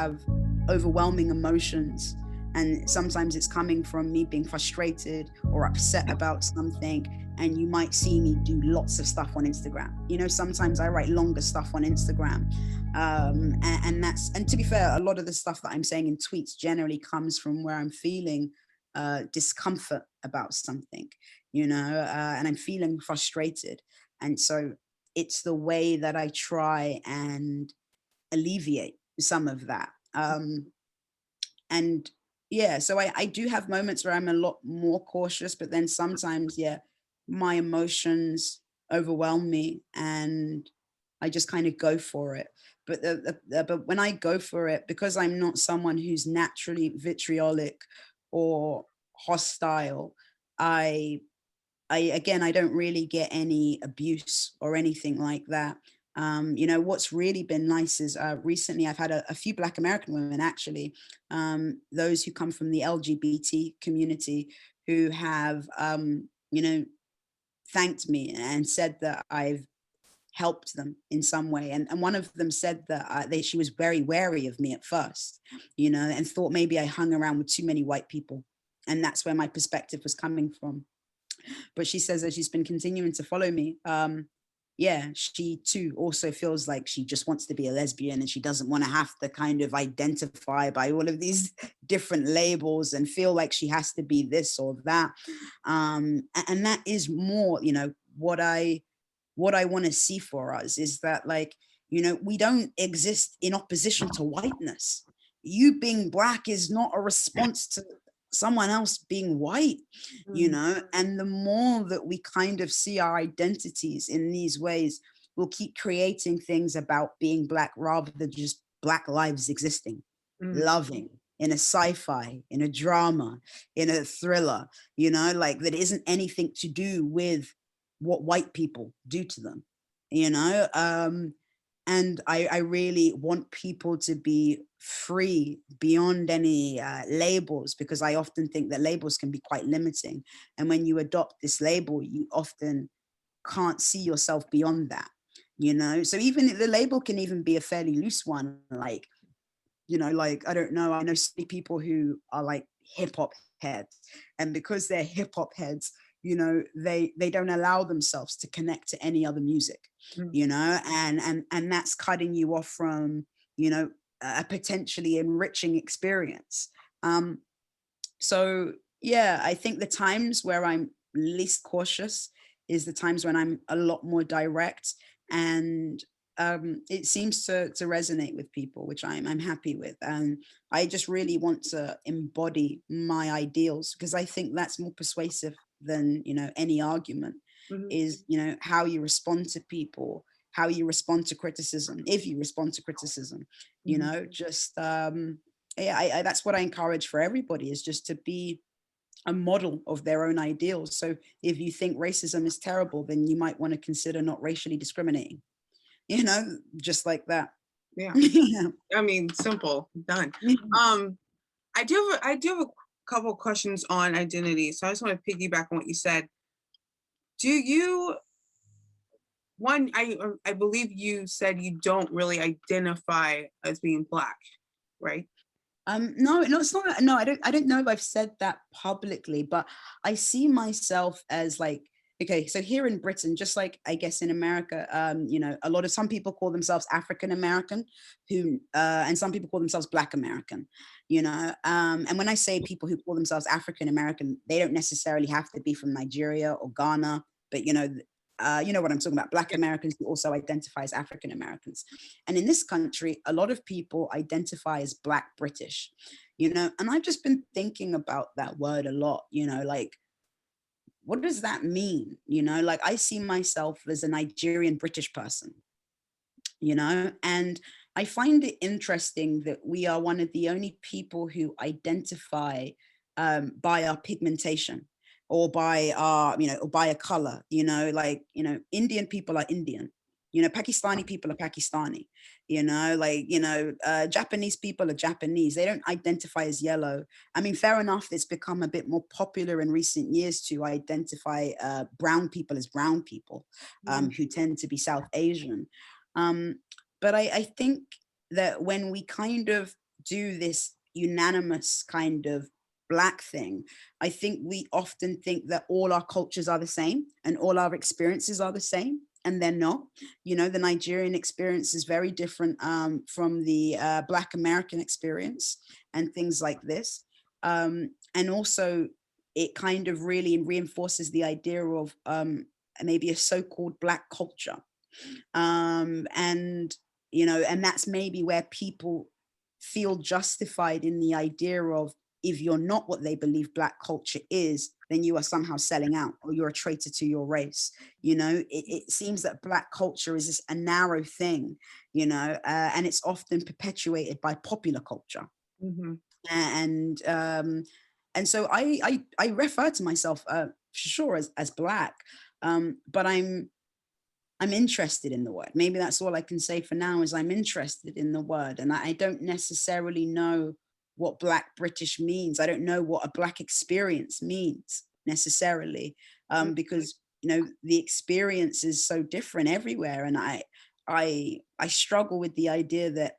have overwhelming emotions, and sometimes it's coming from me being frustrated or upset about something, and you might see me do lots of stuff on Instagram. You know, sometimes I write longer stuff on Instagram, and to be fair, a lot of the stuff that I'm saying in tweets generally comes from where I'm feeling discomfort about something, you know, and I'm feeling frustrated, and so it's the way that I try and alleviate some of that. And yeah, so I do have moments where I'm a lot more cautious, but then sometimes, yeah, my emotions overwhelm me and I just kind of go for it. But but when I go for it, because I'm not someone who's naturally vitriolic or hostile, I again, I don't really get any abuse or anything like that. You know, what's really been nice is recently I've had a few Black American women, actually, those who come from the LGBT community, who have, you know, thanked me and said that I've helped them in some way. And one of them said that she was very wary of me at first, you know, and thought maybe I hung around with too many white people. And that's where my perspective was coming from. But she says that she's been continuing to follow me. Yeah, she too also feels like she just wants to be a lesbian, and she doesn't want to have to kind of identify by all of these different labels and feel like she has to be this or that. And that is more, you know, what I want to see for us is that, like, you know, we don't exist in opposition to whiteness. You being Black is not a response to someone else being white, you know, and the more that we kind of see our identities in these ways, we'll keep creating things about being Black rather than just Black lives existing, loving in a sci-fi, in a drama, in a thriller, you know, like that isn't anything to do with what white people do to them, you know. And I really want people to be free beyond any labels, because I often think that labels can be quite limiting. And when you adopt this label, you often can't see yourself beyond that, you know. So even the label can even be a fairly loose one, like, you know, like, I don't know, I know so many people who are like hip hop heads, and because they're hip hop heads, you know, they don't allow themselves to connect to any other music, you know, and that's cutting you off from, you know, a potentially enriching experience. So yeah, I think the times where I'm least cautious is the times when I'm a lot more direct, and it seems to resonate with people, which I'm happy with. And I just really want to embody my ideals, because I think that's more persuasive than, you know, any argument. Is, you know, how you respond to people, how you respond to criticism, if you respond to criticism, you know, just yeah, that's what I encourage for everybody, is just to be a model of their own ideals. So if you think racism is terrible, then you might want to consider not racially discriminating, you know, just like that. Yeah. Yeah. I mean, simple, done. I do have a couple questions on identity. So I just want to piggyback on what you said. Do you, one, I believe you said you don't really identify as being Black, right? No, it's not. No, I don't know if I've said that publicly, but I see myself as like, okay, so here in Britain, just like I guess in America, you know, some people call themselves African American, who and some people call themselves Black American, you know. And when I say people who call themselves African American, they don't necessarily have to be from Nigeria or Ghana, but you know what I'm talking about, Black Americans who also identify as African Americans. And in this country, a lot of people identify as Black British, you know, and I've just been thinking about that word a lot, you know, like, what does that mean? You know, like, I see myself as a Nigerian British person, you know, and I find it interesting that we are one of the only people who identify by our pigmentation, or by our, you know, or by a color, you know, like, you know, Indian people are Indian, you know, Pakistani people are Pakistani, you know, like, you know, Japanese people are Japanese. They don't identify as yellow. I mean, fair enough, it's become a bit more popular in recent years to identify brown people as brown people, who tend to be South Asian. But I think that when we kind of do this unanimous kind of Black thing, I think we often think that all our cultures are the same and all our experiences are the same, and they're not. You know, the Nigerian experience is very different from the Black American experience and things like this. And also, it kind of really reinforces the idea of maybe a so-called Black culture. And, you know, and that's maybe where people feel justified in the idea of, if you're not what they believe Black culture is, then you are somehow selling out or you're a traitor to your race. You know, it seems that Black culture is a narrow thing, you know, and it's often perpetuated by popular culture. Mm-hmm. And so I refer to myself sure as Black, but I'm interested in the word. Maybe that's all I can say for now, is I'm interested in the word, and I don't necessarily know what Black British means. I don't know what a Black experience means necessarily, because, you know, the experience is so different everywhere. And I struggle with the idea that,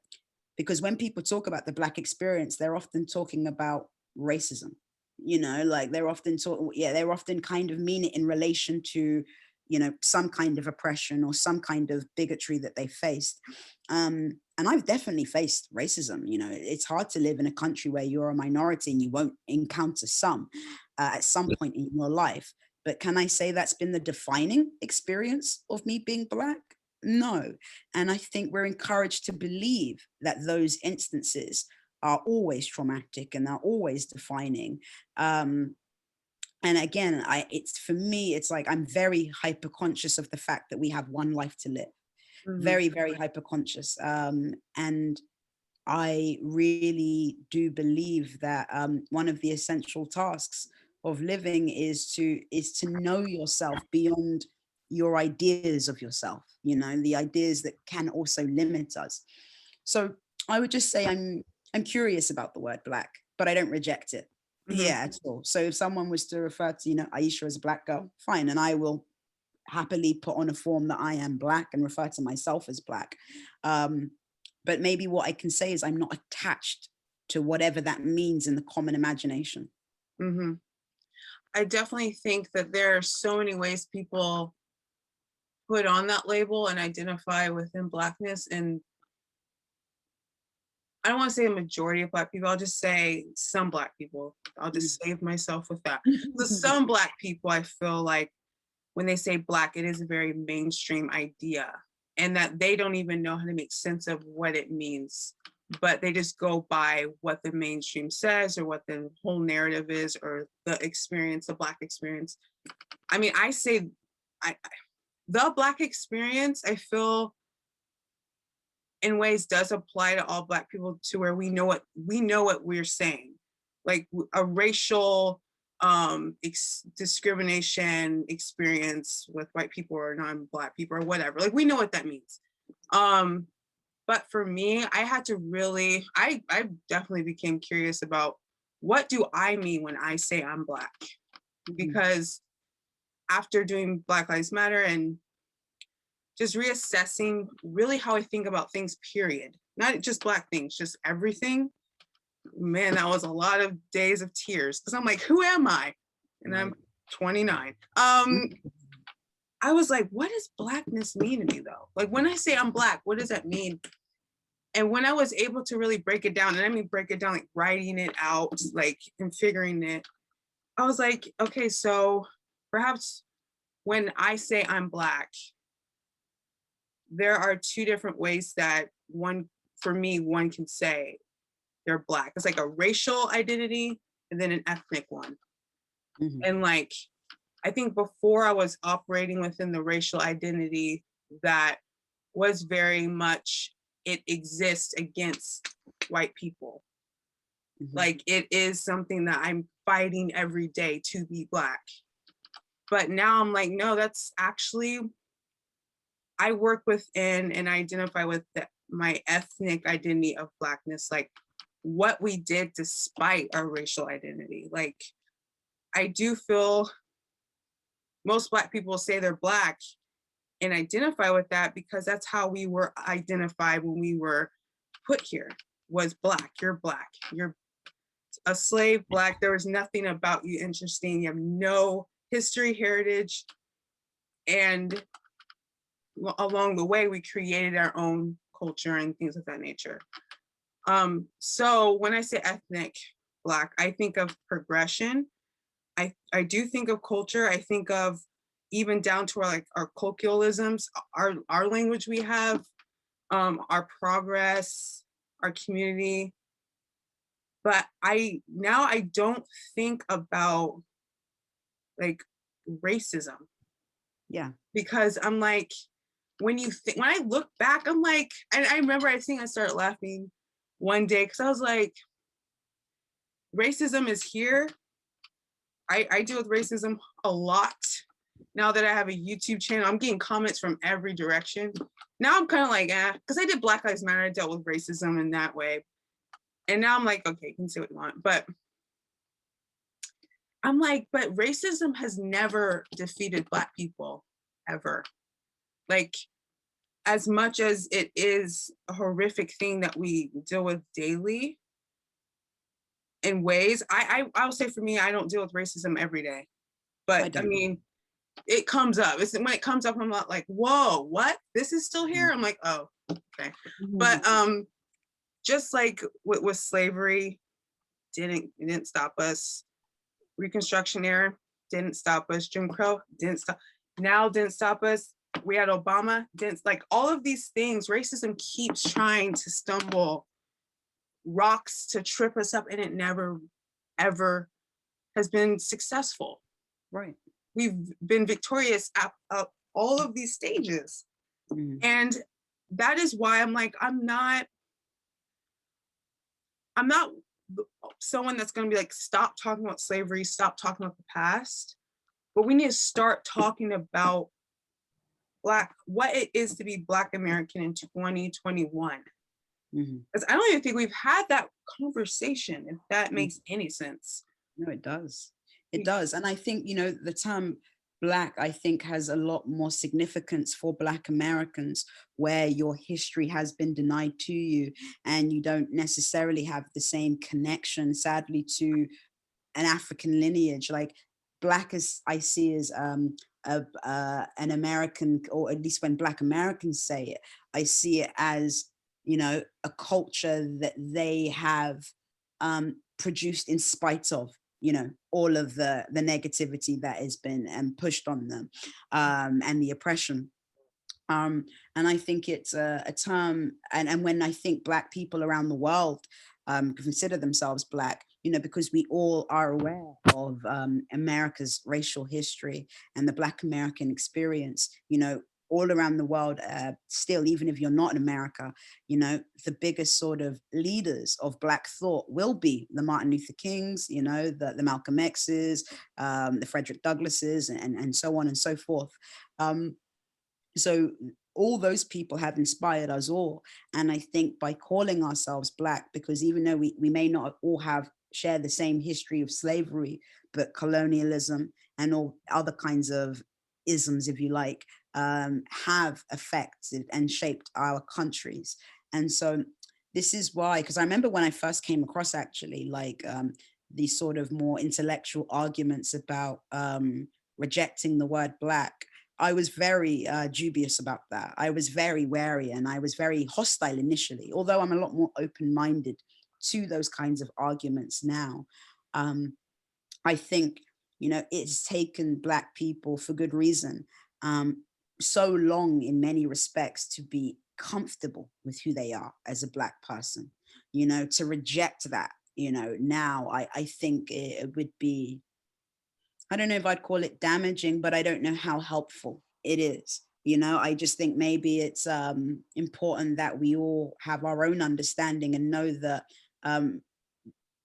because when people talk about the Black experience, they're often talking about racism, you know, like they're often they're often kind of mean it in relation to, you know, some kind of oppression or some kind of bigotry that they faced. And I've definitely faced racism. You know, it's hard to live in a country where you're a minority and you won't encounter some at some point in your life. But can I say that's been the defining experience of me being Black? No. And I think we're encouraged to believe that those instances are always traumatic and are always defining. And again, it's for me, it's like I'm very hyper conscious of the fact that we have one life to live. Mm-hmm. Very, very hyper conscious. And I really do believe that one of the essential tasks of living is to know yourself beyond your ideas of yourself, you know, the ideas that can also limit us. So I would just say I'm curious about the word Black, but I don't reject it. Mm-hmm. Yeah, at all. So if someone was to refer to, you know, Ayisha as a Black girl, fine, and I will happily put on a form that I am Black and refer to myself as Black. But maybe what I can say is I'm not attached to whatever that means in the common imagination. Mm-hmm. I definitely think that there are so many ways people put on that label and identify within Blackness. And I don't want to say a majority of Black people, I'll just say some Black people. I'll just save myself with that. So some Black people, I feel like when they say Black, it is a very mainstream idea, and that they don't even know how to make sense of what it means, but they just go by what the mainstream says or what the whole narrative is, or the experience, the Black experience. I mean, I say the Black experience, I feel in ways does apply to all Black people, to where we know what we're saying, like a racial discrimination experience with white people or non-Black people or whatever, like we know what that means. But for me, I had to really, I definitely became curious about, what do I mean when I say I'm Black? Because after doing Black Lives Matter and just reassessing really how I think about things, period, not just Black things, just everything, man, that was a lot of days of tears, because I'm like, who am I? And I'm 29. I was like, what does Blackness mean to me though? Like when I say I'm Black, what does that mean? And when I was able to really break it down, and I mean break it down, like writing it out, like, and figuring it, I was like, okay, so perhaps when I say I'm Black, there are two different ways that one can say they're Black. It's like a racial identity and then an ethnic one. And like, I think before I was operating within the racial identity that was very much, it exists against white people. Like it is something that I'm fighting every day to be Black. But now I'm like, no, that's actually, I work within and identify with my ethnic identity of Blackness, like what we did despite our racial identity. Like, I do feel most Black people say they're Black and identify with that because that's how we were identified when we were put here. was Black. You're Black. You're a slave Black. There was nothing about you interesting. You have no history, heritage. And along the way, we created our own culture and things of that nature. So when I say ethnic Black, I think of progression. I do think of culture. I think of even down to our colloquialisms, our language we have, our progress, our community. But I don't think about like racism. Yeah. Because I'm like, when I look back, I'm like, and I remember I started laughing one day because I was like, racism is here. I deal with racism a lot. Now that I have a YouTube channel, I'm getting comments from every direction. Now I'm kind of like, because I did Black Lives Matter, I dealt with racism in that way. And now I'm like, okay, you can say what you want. But I'm like, but racism has never defeated Black people, ever. Like, as much as it is a horrific thing that we deal with daily in ways, I will say for me, I don't deal with racism every day. But I mean, it comes up. When it comes up, I'm not like, whoa, what? This is still here? I'm like, oh, okay. But just like with slavery, it didn't stop us. Reconstruction era didn't stop us. Jim Crow didn't stop. Now didn't stop us. We had Obama, didn't, like, all of these things, racism keeps trying to stumble rocks to trip us up, and it never, ever has been successful. Right. We've been victorious at all of these stages. And that is why I'm like, I'm not someone that's going to be like, stop talking about slavery, stop talking about the past, but we need to start talking about what it is to be Black American in 2021. Because I don't even think we've had that conversation, if that makes any sense. No, it does. It does. And I think, the term Black, I think, has a lot more significance for Black Americans, where your history has been denied to you and you don't necessarily have the same connection, sadly, to an African lineage. Like, Black I see as an American, or at least when Black Americans say it, I see it as, a culture that they have produced in spite of, all of the negativity that has been pushed on them, and the oppression. And I think it's a term, and when I think Black people around the world consider themselves Black, because we all are aware of America's racial history and the Black American experience, all around the world, still, even if you're not in America, the biggest sort of leaders of Black thought will be the Martin Luther Kings, the Malcolm X's, the Frederick Douglasses, and so on and so forth. So all those people have inspired us all. And I think by calling ourselves Black, because even though we may not all share the same history of slavery, but colonialism and all other kinds of isms, if you like, have affected and shaped our countries. And so this is why, because I remember when I first came across, actually, like these sort of more intellectual arguments about rejecting the word Black, I was very dubious about that. I was very wary, and I was very hostile initially, although I'm a lot more open-minded to those kinds of arguments now. I think, it's taken Black people, for good reason, so long in many respects to be comfortable with who they are as a Black person, to reject that, now I think it would be, I don't know if I'd call it damaging, but I don't know how helpful it is. I just think maybe it's important that we all have our own understanding and know that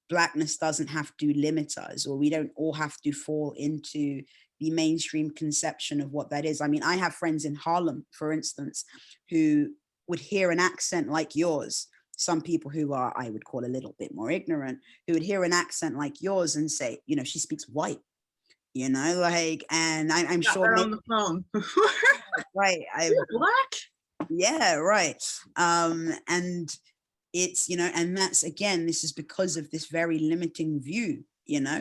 Blackness doesn't have to limit us, or we don't all have to fall into the mainstream conception of what that is. I mean, I have friends in Harlem, for instance, who would hear an accent like yours. Some people who are, I would call, a little bit more ignorant, who would hear an accent like yours and say, she speaks white. And I'm sure on the phone. Right. You're Black? Yeah, right. And it's, and that's, again, this is because of this very limiting view,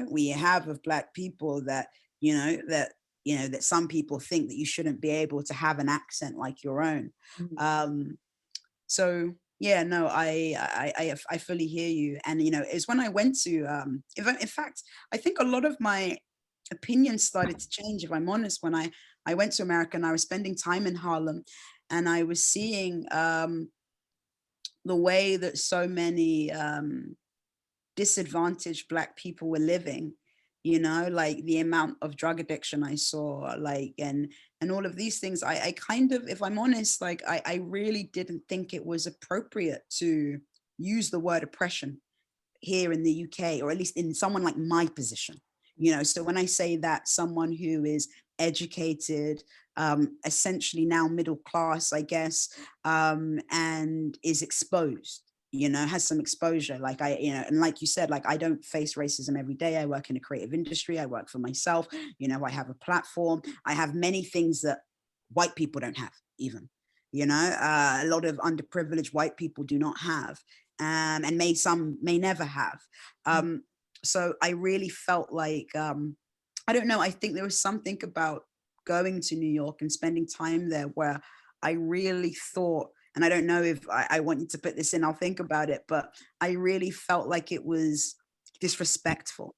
we have of Black people, that, that some people think that you shouldn't be able to have an accent like your own. So yeah, no, I fully hear you. And, it's when I went to, in fact, I think a lot of my opinions started to change, if I'm honest, when I went to America and I was spending time in Harlem, and I was seeing, the way that so many disadvantaged Black people were living, like the amount of drug addiction I saw, like, and all of these things, I kind of, if I'm honest, like, I really didn't think it was appropriate to use the word oppression here in the UK, or at least in someone like my position. So when I say that someone who is educated, essentially now middle class, I guess, and is exposed, has some exposure, like and like you said, like, I don't face racism every day. I work in a creative industry. I work for myself. I have a platform. I have many things that white people don't have, even, a lot of underprivileged white people do not have, and some may never have. So I really felt like, I don't know, I think there was something about going to New York and spending time there where I really thought, and I don't know if I want you to put this in, I'll think about it, but I really felt like it was disrespectful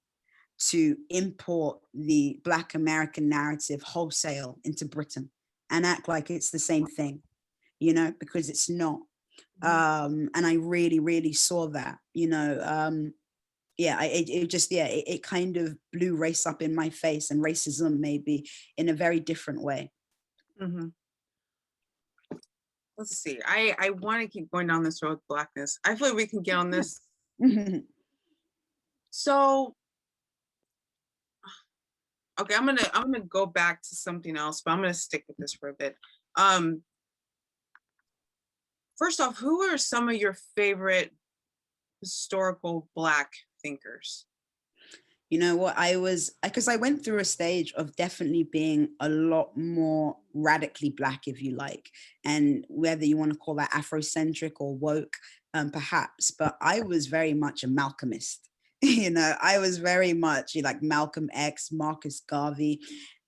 to import the Black American narrative wholesale into Britain and act like it's the same thing, because it's not. And I really, really saw that, yeah, it kind of blew race up in my face, and racism maybe in a very different way. Let's see. I want to keep going down this road with Blackness. I feel like we can get on this. So, okay, I'm gonna go back to something else, but I'm gonna stick with this for a bit. First off, who are some of your favorite historical Black thinkers? You know what, because I went through a stage of definitely being a lot more radically Black, if you like, and whether you want to call that Afrocentric or woke, perhaps, but I was very much a Malcolmist. I was very much like Malcolm X, Marcus Garvey.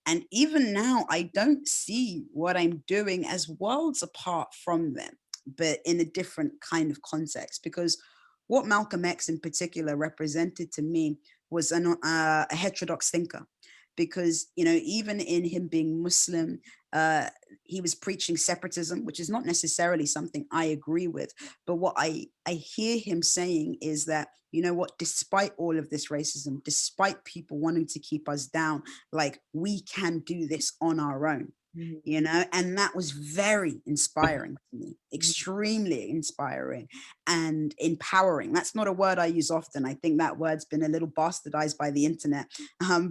And even now, I don't see what I'm doing as worlds apart from them, but in a different kind of context, because what Malcolm X in particular represented to me was a heterodox thinker, because, even in him being Muslim, he was preaching separatism, which is not necessarily something I agree with. But what I hear him saying is that, despite all of this racism, despite people wanting to keep us down, like, we can do this on our own. And that was very inspiring to me, extremely inspiring and empowering. That's not a word I use often. I think that word's been a little bastardized by the internet,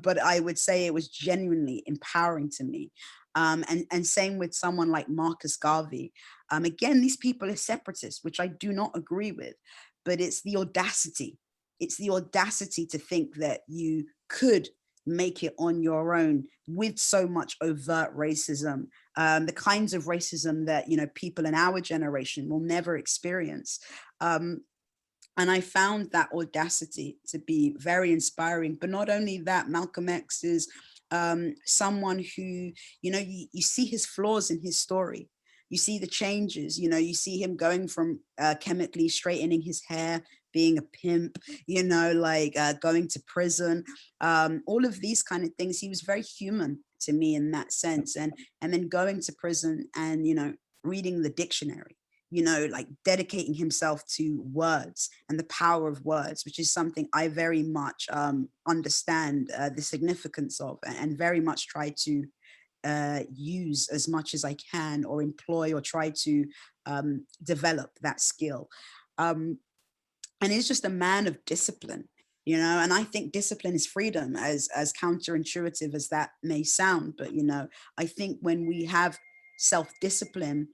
but I would say it was genuinely empowering to me. And same with someone like Marcus Garvey. Again, these people are separatists, which I do not agree with, but it's the audacity. It's the audacity to think that you could make it on your own with so much overt racism, the kinds of racism that, people in our generation will never experience. And I found that audacity to be very inspiring. But not only that, Malcolm X is someone who, you see his flaws in his story. You see the changes, you see him going from chemically straightening his hair, being a pimp, going to prison, all of these kind of things. He was very human to me in that sense. And then going to prison and, reading the dictionary, like dedicating himself to words and the power of words, which is something I very much understand the significance of, and very much try to use as much as I can, or employ, or try to develop that skill. And he's just a man of discipline, and I think discipline is freedom, as counterintuitive as that may sound. But, I think when we have self-discipline,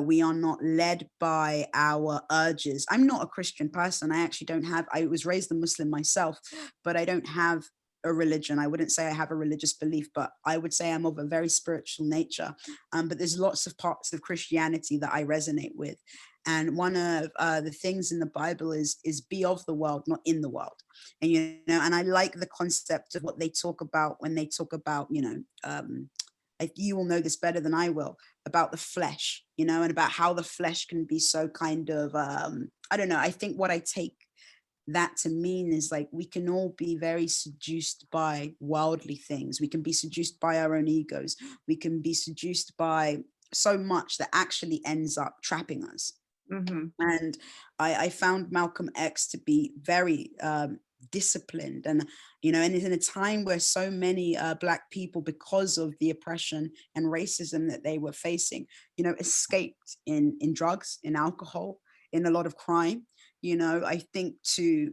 we are not led by our urges. I'm not a Christian person. I was raised a Muslim myself, but I don't have a religion. I wouldn't say I have a religious belief, but I would say I'm of a very spiritual nature. But there's lots of parts of Christianity that I resonate with. And one of the things in the Bible is be of the world, not in the world. And, and I like the concept of what they talk about when they talk about, you will know this better than I will, about the flesh, and about how the flesh can be so kind of, I don't know. I think what I take that to mean is like, we can all be very seduced by worldly things. We can be seduced by our own egos. We can be seduced by so much that actually ends up trapping us. Mm-hmm. And I found Malcolm X to be very disciplined, and and in a time where so many Black people, because of the oppression and racism that they were facing, escaped in drugs, in alcohol, in a lot of crime. I think to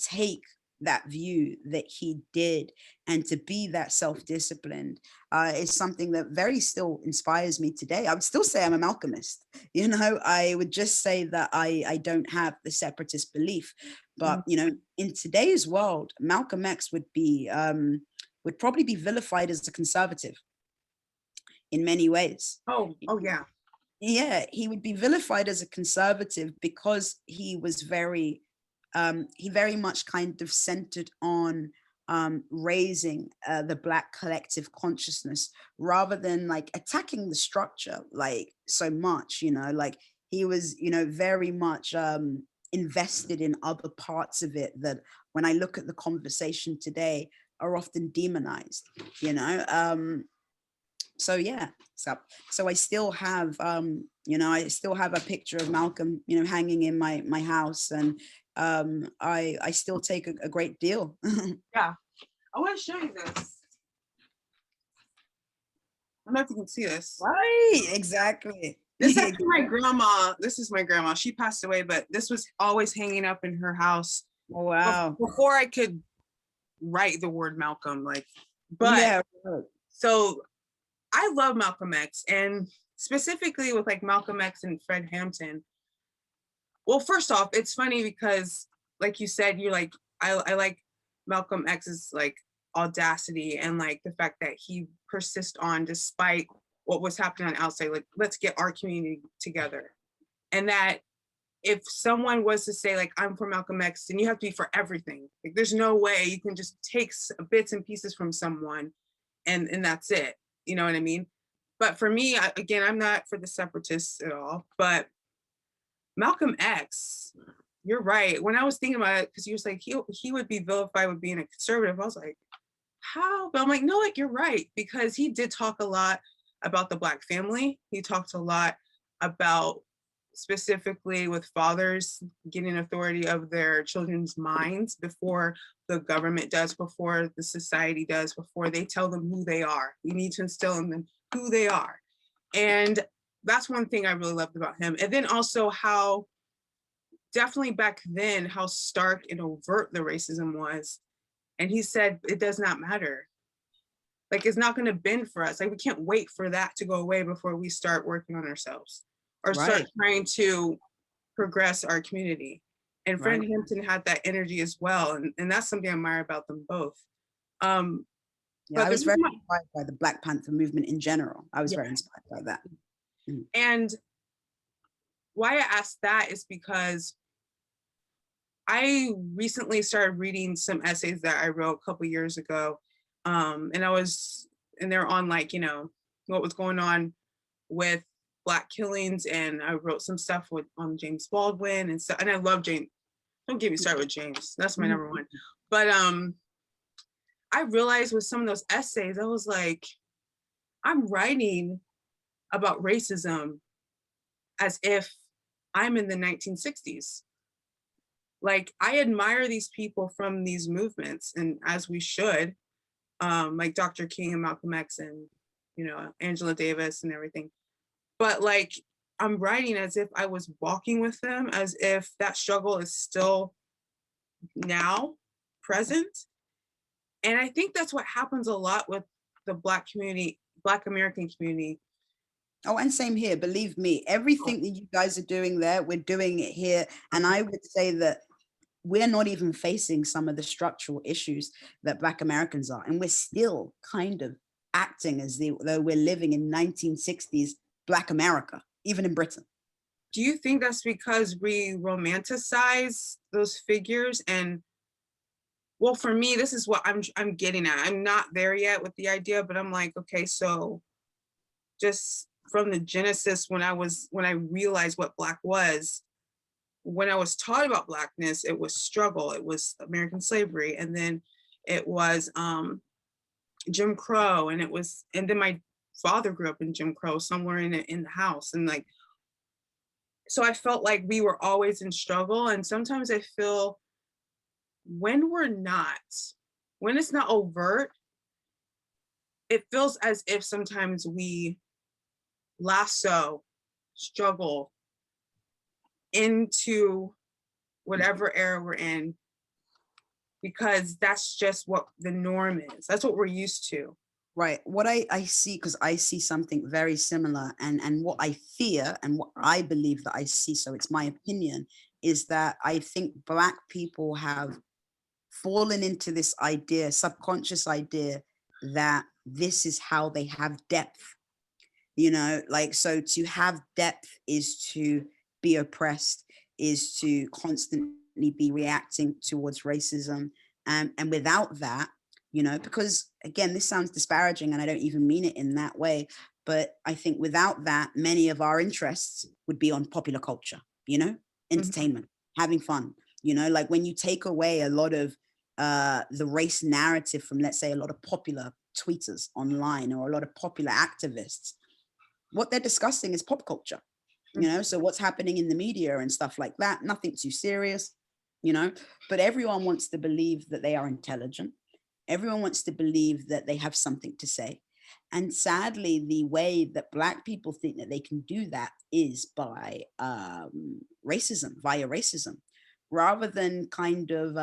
take that view that he did and to be that self-disciplined is something that very still inspires me today. I would still say I'm a Malcolmist. I would just say that I don't have the separatist belief, but in today's world, Malcolm X would probably be vilified as a conservative in many ways. Oh yeah. Yeah, he would be vilified as a conservative because he was very much kind of centered on raising the Black collective consciousness rather than like attacking the structure like so much, like he was, very much invested in other parts of it that when I look at the conversation today are often demonized, so yeah, so I still have I still have a picture of Malcolm hanging in my house, and I still take a great deal. Yeah, I want to show you this. I don't know if you can see this. Right, exactly. This is actually my grandma. This is my grandma. She passed away, but this was always hanging up in her house. Oh, wow. Before I could write the word Malcolm, but yeah. So I love Malcolm X, and specifically with like Malcolm X and Fred Hampton. Well, first off, it's funny because like you said, you're like, I like Malcolm X's like audacity and like the fact that he persists on despite what was happening on outside, like, let's get our community together. And that if someone was to say like, I'm for Malcolm X, then you have to be for everything. Like there's no way you can just take bits and pieces from someone and that's it. You know what I mean? But for me, again, I'm not for the separatists at all, but Malcolm X, you're right. When I was thinking about it, because he was like, he would be vilified with being a conservative. I was like, how? But I'm like, no, you're right. Because he did talk a lot about the Black family. He talked a lot about specifically with fathers getting authority of their children's minds before the government does, before the society does, before they tell them who they are. We need to instill in them who they are. And that's one thing I really loved about him. And then also how definitely back then, how stark and overt the racism was. And he said, it does not matter. Like, it's not going to bend for us. Like, we can't wait for that to go away before we start working on ourselves or start trying to progress our community. And Fred Hampton had that energy as well. And that's something I admire about them both. Yeah, I was very inspired by the Black Panther movement in general. I was very inspired by that. And why I asked that is because I recently started reading some essays that I wrote a couple years ago. And they're on like, what was going on with Black killings. And I wrote some stuff on James Baldwin and stuff. And I love James. Don't get me started with James. That's my number one. But I realized with some of those essays, I was like, I'm writing about racism as if I'm in the 1960s. Like, I admire these people from these movements, and as we should, like Dr. King and Malcolm X and, Angela Davis and everything. But like, I'm writing as if I was walking with them, as if that struggle is still now present. And I think that's what happens a lot with the Black community, Black American community. Oh, and same here, believe me, everything that you guys are doing there, we're doing it here. And I would say that we're not even facing some of the structural issues that Black Americans are. And we're still kind of acting as though we're living in 1960s Black America, even in Britain. do you think that's because we romanticize those figures? And well, for me, this is what I'm getting at. I'm not there yet with the idea, but I'm like, okay, so just from the genesis, when I realized what Black was, when I was taught about Blackness, it was struggle, it was American slavery, and then it was Jim Crow, and then my father grew up in Jim Crow somewhere in the house, and like, so I felt like we were always in struggle. And sometimes I feel when it's not overt, it feels as if sometimes we lasso struggle into whatever era we're in, because that's just what the norm is. That's what we're used to. Right. What I see, because I see something very similar, and what I fear and what I believe that I see, so it's my opinion, is that I think Black people have fallen into this idea, subconscious idea, that this is how they have depth. You know, like, so to have depth is to be oppressed, is to constantly be reacting towards racism. And without that, you know, because again, this sounds disparaging and I don't even mean it in that way, but I think without that, many of our interests would be on popular culture, you know, entertainment, having fun, you know, like when you take away a lot of the race narrative from, let's say, a lot of popular tweeters online or a lot of popular activists, what they're discussing is pop culture, you know, so what's happening in the media and stuff like that, nothing too serious, you know, but everyone wants to believe that they are intelligent. Everyone wants to believe that they have something to say. And sadly, the way that Black people think that they can do that is by racism, via racism, rather than kind of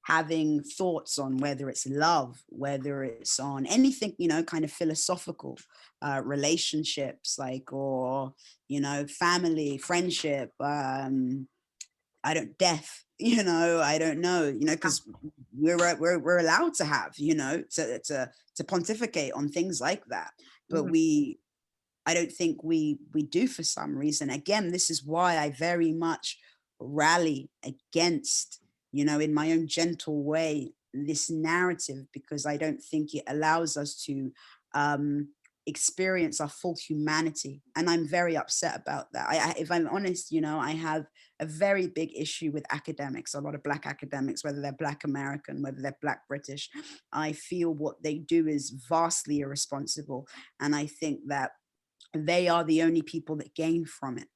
having thoughts on whether it's love, whether it's on anything, you know, kind of philosophical, relationships, like, or, you know, family, friendship, death, you know, I don't know, you know, because we're allowed to have, you know, to pontificate on things like that, but I don't think we do for some reason. Again, this is why I very much rally against, you know, in my own gentle way, this narrative, because I don't think it allows us to experience our full humanity. And I'm very upset about that. If I'm honest, you know, I have a very big issue with academics, a lot of Black academics, whether they're Black American, whether they're Black British. I feel what they do is vastly irresponsible. And I think that they are the only people that gain from it.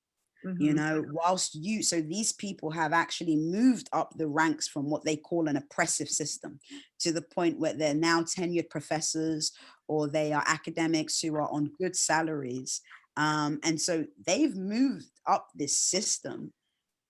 You know, so these people have actually moved up the ranks from what they call an oppressive system to the point where they're now tenured professors, or they are academics who are on good salaries. And so they've moved up this system,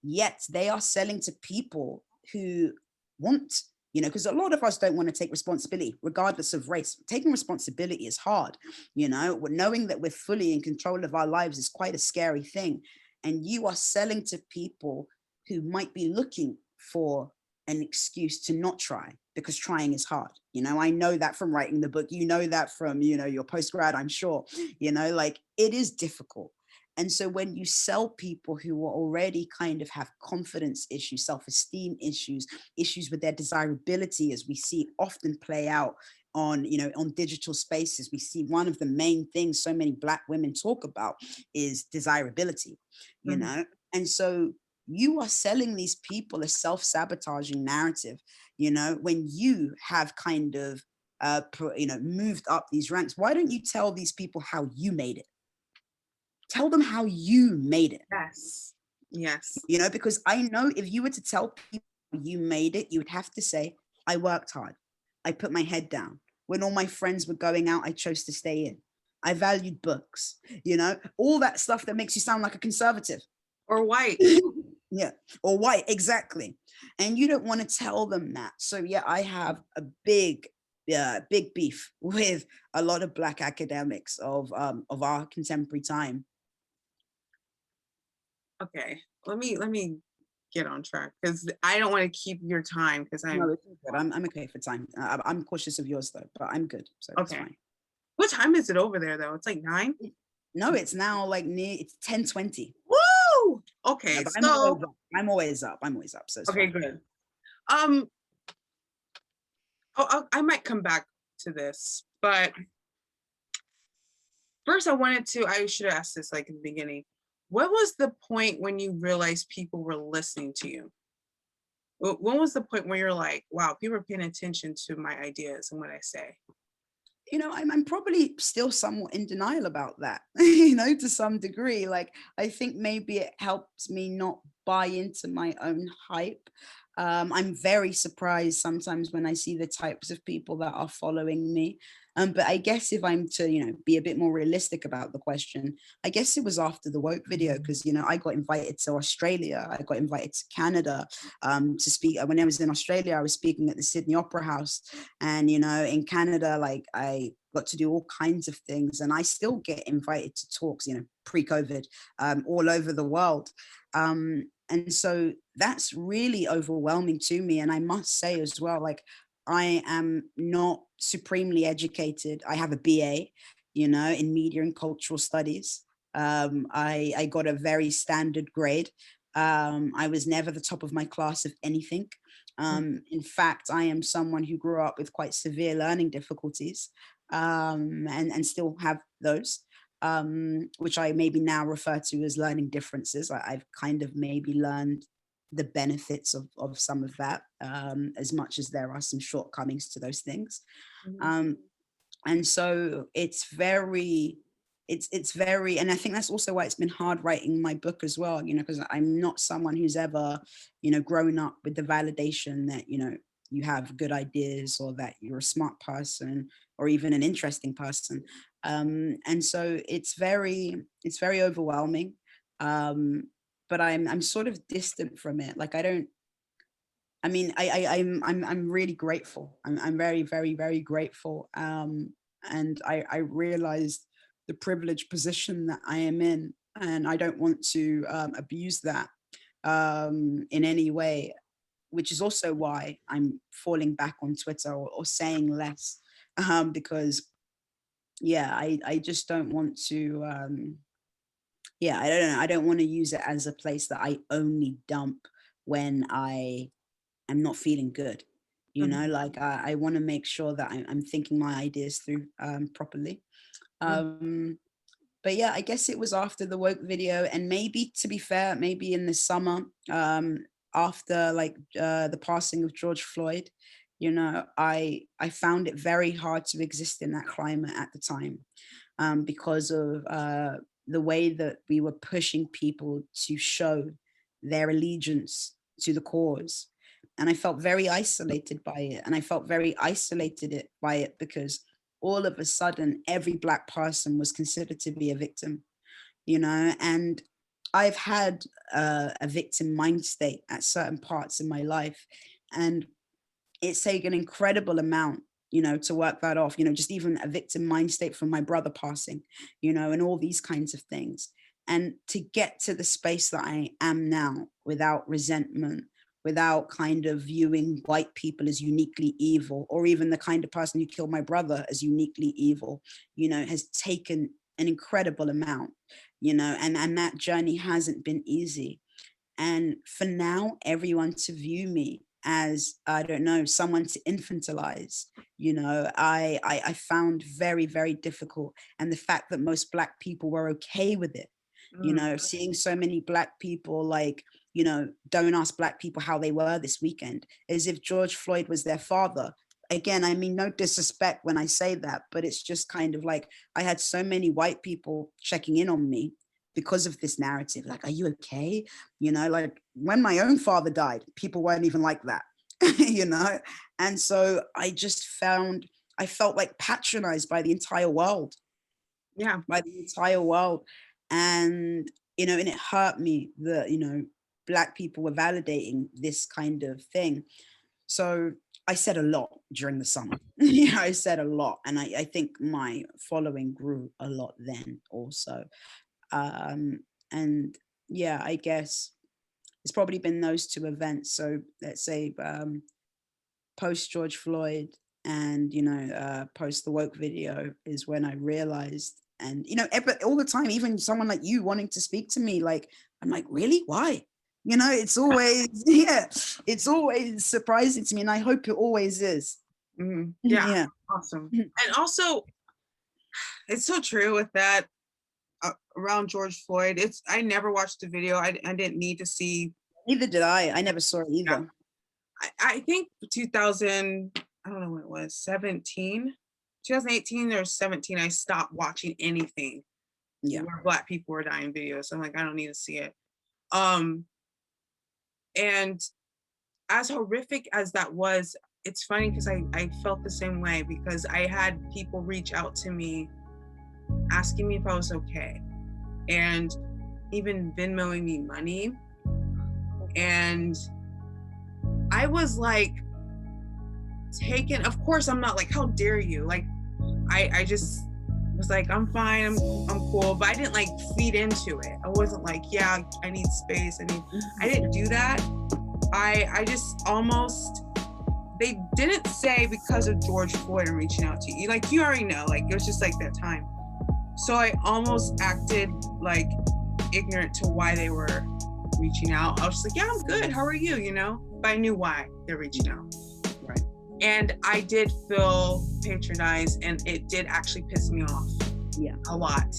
yet they are selling to people who want, you know, because a lot of us don't want to take responsibility, regardless of race. Taking responsibility is hard, you know, knowing that we're fully in control of our lives is quite a scary thing. And you are selling to people who might be looking for an excuse to not try, because trying is hard. You know, I know that from writing the book, you know that from, you know, your postgrad, I'm sure, you know, like it is difficult. And so when you sell people who are already kind of have confidence issues, self-esteem issues, issues with their desirability, as we see often play out on, you know, on digital spaces, we see one of the main things so many Black women talk about is desirability, you know, and so you are selling these people a self-sabotaging narrative, you know, when you have kind of, you know, moved up these ranks. Why don't you tell these people how you made it? Tell them how you made it. Yes. You know, because I know if you were to tell people you made it, you would have to say, I worked hard. I put my head down. When all my friends were going out, I chose to stay in. I valued books, you know, all that stuff that makes you sound like a conservative. Or white. Yeah, or white, exactly. And you don't want to tell them that. So yeah, I have a big beef with a lot of Black academics of our contemporary time. Okay, let me get on track, because I don't want to keep your time, because No, it's good. I'm okay for time. I'm cautious of yours though, but I'm good. So okay. it's fine. What time is it over there though? It's like 9? No, it's now like it's 10:20. Woo! Yeah, Okay, but so I'm always up. So it's okay, fine. good. Um, I might come back to this, but first I should have asked this like in the beginning. What was the point when you realized people were listening to you? When was the point where you're like, wow, people are paying attention to my ideas and what I say? I'm probably still somewhat in denial about that, to some degree. Like, I think maybe it helps me not buy into my own hype. I'm very surprised sometimes when I see the types of people that are following me. But I guess if I'm to, be a bit more realistic about the question, I guess it was after the woke video, because, I got invited to Australia, I got invited to Canada to speak. When I was in Australia, I was speaking at the Sydney Opera House. And, in Canada, like, I got to do all kinds of things, and I still get invited to talks, pre-COVID, all over the world. And so that's really overwhelming to me. And I must say as well, like, I am not supremely educated. I have a BA, in media and cultural studies. I got a very standard grade. I was never the top of my class of anything. In fact, I am someone who grew up with quite severe learning difficulties, and still have those, which I maybe now refer to as learning differences. I've kind of maybe learned the benefits of some of that, as much as there are some shortcomings to those things. Mhm. Um, and so it's very, and I think that's also why it's been hard writing my book as well, because I'm not someone who's ever, grown up with the validation that, you have good ideas, or that you're a smart person, or even an interesting person. And so it's very overwhelming. But I'm sort of distant from it. Like, I don't, I mean, I'm really grateful. I'm very, very, very grateful. And I realized the privileged position that I am in, and I don't want to abuse that in any way, which is also why I'm falling back on Twitter, or saying less, because yeah, I just don't want to. Yeah, I don't know. I don't want to use it as a place that I only dump when I'm not feeling good. Mhm. Like, I want to make sure that I'm thinking my ideas through properly. Mhm. Um, but yeah, I guess it was after the woke video, and maybe, to be fair, maybe in the summer, after, like, the passing of George Floyd. I found it very hard to exist in that climate at the time, because of the way that we were pushing people to show their allegiance to the cause. And I felt very isolated by it. And I felt very isolated by it because all of a sudden, every Black person was considered to be a victim, and I've had a victim mind state at certain parts in my life. And it's taken an incredible amount, to work that off, just even a victim mind state from my brother passing, and all these kinds of things. And to get to the space that I am now, without resentment, without kind of viewing white people as uniquely evil, or even the kind of person who killed my brother as uniquely evil, has taken an incredible amount, and that journey hasn't been easy. And for now, everyone to view me as, I don't know, someone to infantilize, I found very, very difficult. And the fact that most Black people were okay with it, Mm. seeing so many Black people, like, don't ask Black people how they were this weekend, as if George Floyd was their father. Again, I mean, no disrespect when I say that, but it's just kind of like, I had so many white people checking in on me because of this narrative. Like, are you okay? Like, when my own father died, people weren't even like that, you know? And so I felt like patronized by the entire world, Yeah. by the entire world. And, and it hurt me that, Black people were validating this kind of thing. So I said a lot during the summer. Yeah, I said a lot. And I think my following grew a lot then also. And yeah, I guess it's probably been those two events. So let's say, post George Floyd, and post the woke video, is when I realized And, you know, all the time, even someone like you wanting to speak to me, like, I'm like, really? Why? You know, it's always, yeah, it's always surprising to me. And I hope it always is. Yeah, Yeah. awesome. And also, it's so true with that around George Floyd. I never watched the video. I didn't need to see. Neither did I. I never saw it either. Yeah. I think 2000, I don't know when it was, 2018 or 17, I stopped watching anything where Black people were dying videos. I'm like, I don't need to see it. And as horrific as that was, it's funny because I felt the same way, because I had people reach out to me asking me if I was okay, and even Venmoing me money. And I was like taken, of course I'm not like, how dare you? Like, I just was like, I'm fine, I'm cool, but I didn't like feed into it. I wasn't like, yeah, I need space. I didn't do that. I just almost, they didn't say because of George Floyd and reaching out to you. Like, you already know, like, it was just like that time. So I almost acted like ignorant to why they were reaching out. I was just like, yeah, I'm good. How are you? You know, but I knew why they're reaching out. Right. And I did feel patronized, and it did actually piss me off. Yeah. A lot.